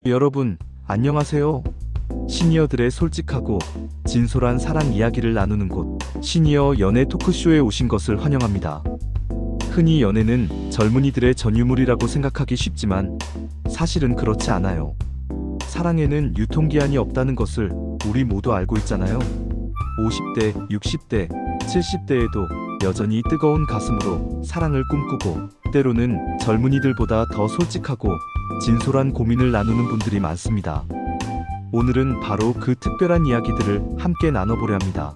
여러분, 안녕하세요. 시니어들의 솔직하고 진솔한 사랑 이야기를 나누는 곳, 시니어 연애 토크쇼에 오신 것을 환영합니다. 흔히 연애는 젊은이들의 전유물이라고 생각하기 쉽지만 사실은 그렇지 않아요. 사랑에는 유통기한이 없다는 것을 우리 모두 알고 있잖아요. 50대, 60대, 70대에도 여전히 뜨거운 가슴으로 사랑을 꿈꾸고 때로는 젊은이들보다 더 솔직하고 진솔한 고민을 나누는 분들이 많습니다. 오늘은 바로 그 특별한 이야기들을 함께 나눠보려 합니다.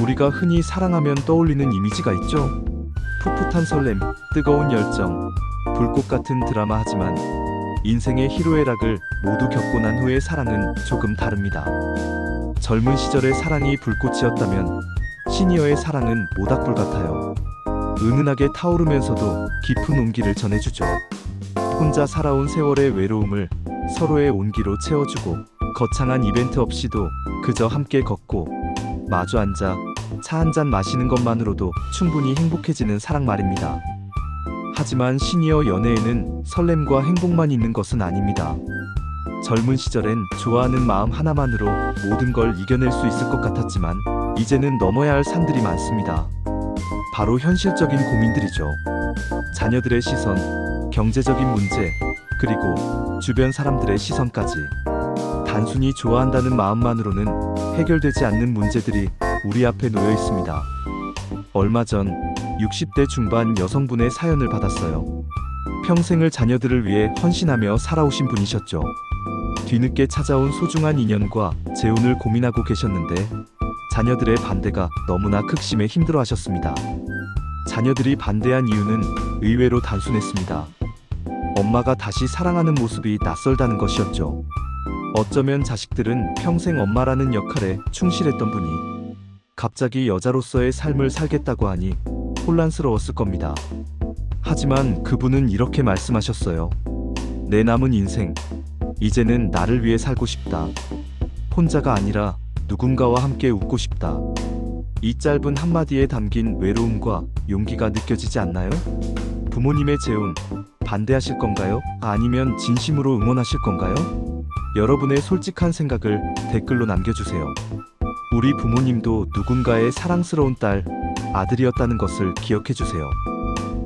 우리가 흔히 사랑하면 떠올리는 이미지가 있죠. 풋풋한 설렘, 뜨거운 열정, 불꽃 같은 드라마. 하지만 인생의 희로애락을 모두 겪고 난 후의 사랑은 조금 다릅니다. 젊은 시절의 사랑이 불꽃이었다면 시니어의 사랑은 모닥불 같아요. 은은하게 타오르면서도 깊은 온기를 전해주죠. 혼자 살아온 세월의 외로움을 서로의 온기로 채워주고 거창한 이벤트 없이도 그저 함께 걷고 마주 앉아 차 한잔 마시는 것만으로도 충분히 행복해지는 사랑 말입니다. 하지만 시니어 연애에는 설렘과 행복만 있는 것은 아닙니다. 젊은 시절엔 좋아하는 마음 하나만으로 모든 걸 이겨낼 수 있을 것 같았지만 이제는 넘어야 할 산들이 많습니다. 바로 현실적인 고민들이죠. 자녀들의 시선, 경제적인 문제, 그리고 주변 사람들의 시선까지. 단순히 좋아한다는 마음만으로는 해결되지 않는 문제들이 우리 앞에 놓여 있습니다. 얼마 전 60대 중반 여성분의 사연을 받았어요. 평생을 자녀들을 위해 헌신하며 살아오신 분이셨죠. 뒤늦게 찾아온 소중한 인연과 재혼을 고민하고 계셨는데 자녀들의 반대가 너무나 극심해 힘들어하셨습니다. 자녀들이 반대한 이유는 의외로 단순했습니다. 엄마가 다시 사랑하는 모습이 낯설다는 것이었죠. 어쩌면 자식들은 평생 엄마라는 역할에 충실했던 분이 갑자기 여자로서의 삶을 살겠다고 하니 혼란스러웠을 겁니다. 하지만 그분은 이렇게 말씀하셨어요. 내 남은 인생, 이제는 나를 위해 살고 싶다. 혼자가 아니라 누군가와 함께 웃고 싶다. 이 짧은 한마디에 담긴 외로움과 용기가 느껴지지 않나요? 부모님의 재혼, 반대하실 건가요? 아니면 진심으로 응원하실 건가요? 여러분의 솔직한 생각을 댓글로 남겨주세요. 우리 부모님도 누군가의 사랑스러운 딸, 아들이었다는 것을 기억해주세요.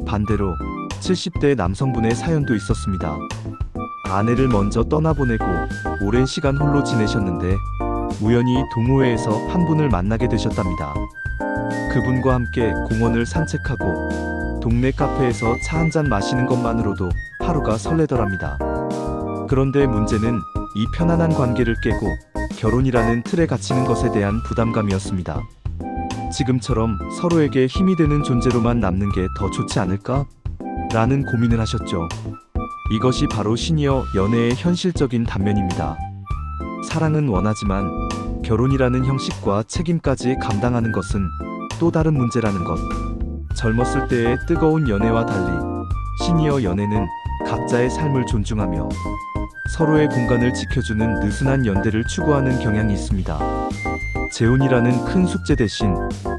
반대로 70대 남성분의 사연도 있었습니다. 아내를 먼저 떠나보내고 오랜 시간 홀로 지내셨는데 우연히 동호회에서 한 분을 만나게 되셨답니다. 그분과 함께 공원을 산책하고 동네 카페에서 차 한잔 마시는 것만으로도 하루가 설레더랍니다. 그런데 문제는 이 편안한 관계를 깨고 결혼이라는 틀에 갇히는 것에 대한 부담감이었습니다. 지금처럼 서로에게 힘이 되는 존재로만 남는 게 더 좋지 않을까? 라는 고민을 하셨죠. 이것이 바로 시니어 연애의 현실적인 단면입니다. 사랑은 원하지만 결혼이라는 형식과 책임까지 감당하는 것은 또 다른 문제라는 것. 젊었을 때의 뜨거운 연애와 달리 시니어 연애는 각자의 삶을 존중하며 서로의 공간을 지켜주는 느슨한 연대를 추구하는 경향이 있습니다. 재혼이라는 큰 숙제 대신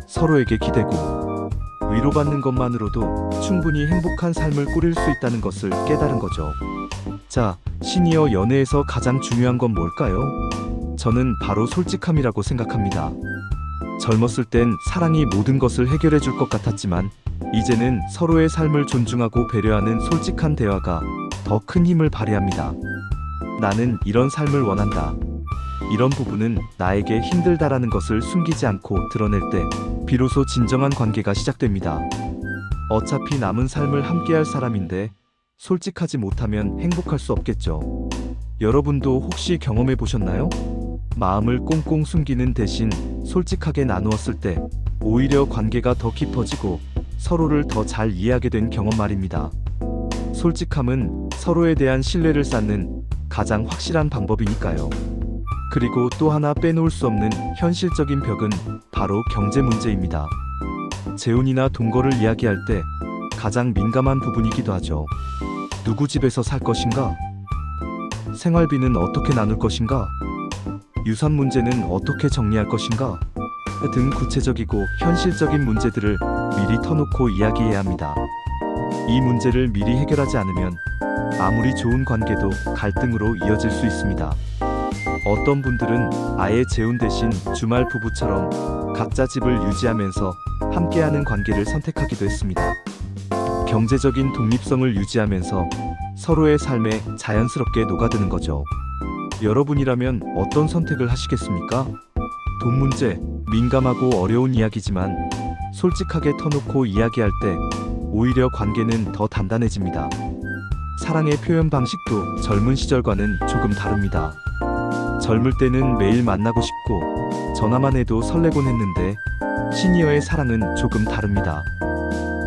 서로에게 기대고 위로받는 것만으로도 충분히 행복한 삶을 꾸릴 수 있다는 것을 깨달은 거죠. 자, 시니어 연애에서 가장 중요한 건 뭘까요? 저는 바로 솔직함이라고 생각합니다. 젊었을 땐 사랑이 모든 것을 해결해 줄 것 같았지만 이제는 서로의 삶을 존중하고 배려하는 솔직한 대화가 더 큰 힘을 발휘합니다. 나는 이런 삶을 원한다. 이런 부분은 나에게 힘들다라는 것을 숨기지 않고 드러낼 때 비로소 진정한 관계가 시작됩니다. 어차피 남은 삶을 함께할 사람인데 솔직하지 못하면 행복할 수 없겠죠. 여러분도 혹시 경험해 보셨나요? 마음을 꽁꽁 숨기는 대신 솔직하게 나누었을 때 오히려 관계가 더 깊어지고 서로를 더 잘 이해하게 된 경험 말입니다. 솔직함은 서로에 대한 신뢰를 쌓는 가장 확실한 방법이니까요. 그리고 또 하나 빼놓을 수 없는 현실적인 벽은 바로 경제 문제입니다. 재혼이나 동거를 이야기할 때 가장 민감한 부분이기도 하죠. 누구 집에서 살 것인가? 생활비는 어떻게 나눌 것인가? 유산 문제는 어떻게 정리할 것인가? 등 구체적이고 현실적인 문제들을 미리 터놓고 이야기해야 합니다. 이 문제를 미리 해결하지 않으면 아무리 좋은 관계도 갈등으로 이어질 수 있습니다. 어떤 분들은 아예 재혼 대신 주말 부부처럼 각자 집을 유지하면서 함께하는 관계를 선택하기도 했습니다. 경제적인 독립성을 유지하면서 서로의 삶에 자연스럽게 녹아드는 거죠. 여러분이라면 어떤 선택을 하시겠습니까? 돈 문제, 민감하고 어려운 이야기지만 솔직하게 터놓고 이야기할 때 오히려 관계는 더 단단해집니다. 사랑의 표현 방식도 젊은 시절과는 조금 다릅니다. 젊을 때는 매일 만나고 싶고 전화만 해도 설레곤 했는데 시니어의 사랑은 조금 다릅니다.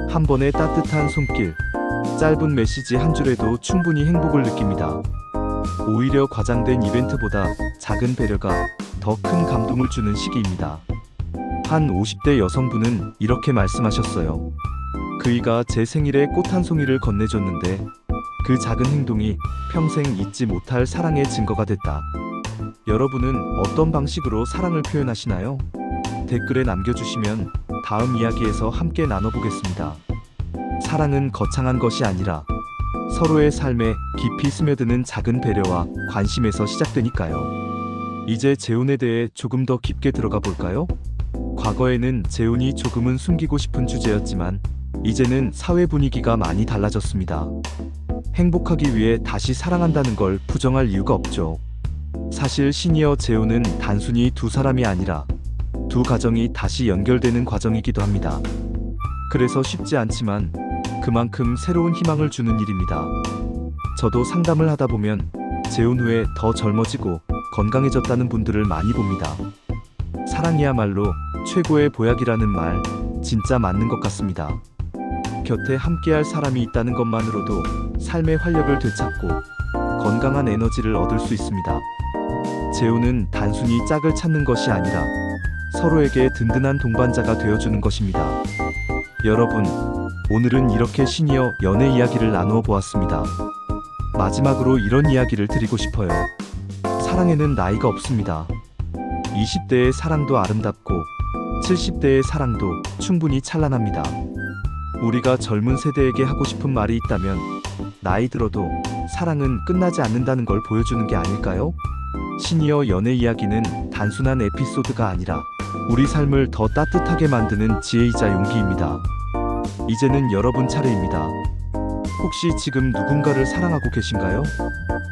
한 번의 따뜻한 손길, 짧은 메시지 한 줄에도 충분히 행복을 느낍니다. 오히려 과장된 이벤트보다 작은 배려가 더 큰 감동을 주는 시기입니다. 한 50대 여성분은 이렇게 말씀하셨어요. 그이가 제 생일에 꽃 한 송이를 건네줬는데 그 작은 행동이 평생 잊지 못할 사랑의 증거가 됐다. 여러분은 어떤 방식으로 사랑을 표현하시나요? 댓글에 남겨주시면 다음 이야기에서 함께 나눠보겠습니다. 사랑은 거창한 것이 아니라 서로의 삶에 깊이 스며드는 작은 배려와 관심에서 시작되니까요. 이제 재혼에 대해 조금 더 깊게 들어가 볼까요? 과거에는 재혼이 조금은 숨기고 싶은 주제였지만 이제는 사회 분위기가 많이 달라졌습니다. 행복하기 위해 다시 사랑한다는 걸 부정할 이유가 없죠. 사실 시니어 재혼은 단순히 두 사람이 아니라 두 가정이 다시 연결되는 과정이기도 합니다. 그래서 쉽지 않지만 그만큼 새로운 희망을 주는 일입니다. 저도 상담을 하다 보면 재혼 후에 더 젊어지고 건강해졌다는 분들을 많이 봅니다. 사랑이야말로 최고의 보약이라는 말 진짜 맞는 것 같습니다. 곁에 함께할 사람이 있다는 것만으로도 삶의 활력을 되찾고 건강한 에너지를 얻을 수 있습니다. 재혼은 단순히 짝을 찾는 것이 아니라 서로에게 든든한 동반자가 되어주는 것입니다. 여러분, 오늘은 이렇게 시니어 연애 이야기를 나누어 보았습니다. 마지막으로 이런 이야기를 드리고 싶어요. 사랑에는 나이가 없습니다. 20대의 사랑도 아름답고 70대의 사랑도 충분히 찬란합니다. 우리가 젊은 세대에게 하고 싶은 말이 있다면 나이 들어도 사랑은 끝나지 않는다는 걸 보여주는 게 아닐까요? 시니어 연애 이야기는 단순한 에피소드가 아니라 우리 삶을 더 따뜻하게 만드는 지혜이자 용기입니다. 이제는 여러분 차례입니다. 혹시 지금 누군가를 사랑하고 계신가요?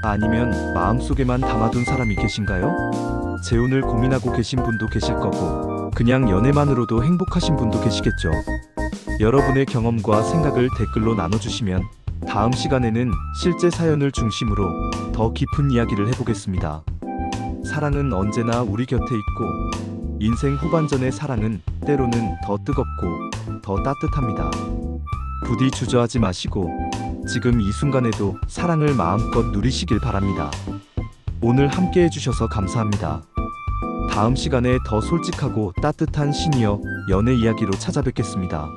아니면 마음속에만 담아둔 사람이 계신가요? 재혼을 고민하고 계신 분도 계실 거고 그냥 연애만으로도 행복하신 분도 계시겠죠. 여러분의 경험과 생각을 댓글로 나눠주시면 다음 시간에는 실제 사연을 중심으로 더 깊은 이야기를 해보겠습니다. 사랑은 언제나 우리 곁에 있고 인생 후반전의 사랑은 때로는 더 뜨겁고 더 따뜻합니다. 부디 주저하지 마시고 지금 이 순간에도 사랑을 마음껏 누리시길 바랍니다. 오늘 함께 해주셔서 감사합니다. 다음 시간에 더 솔직하고 따뜻한 시니어 연애 이야기로 찾아뵙겠습니다.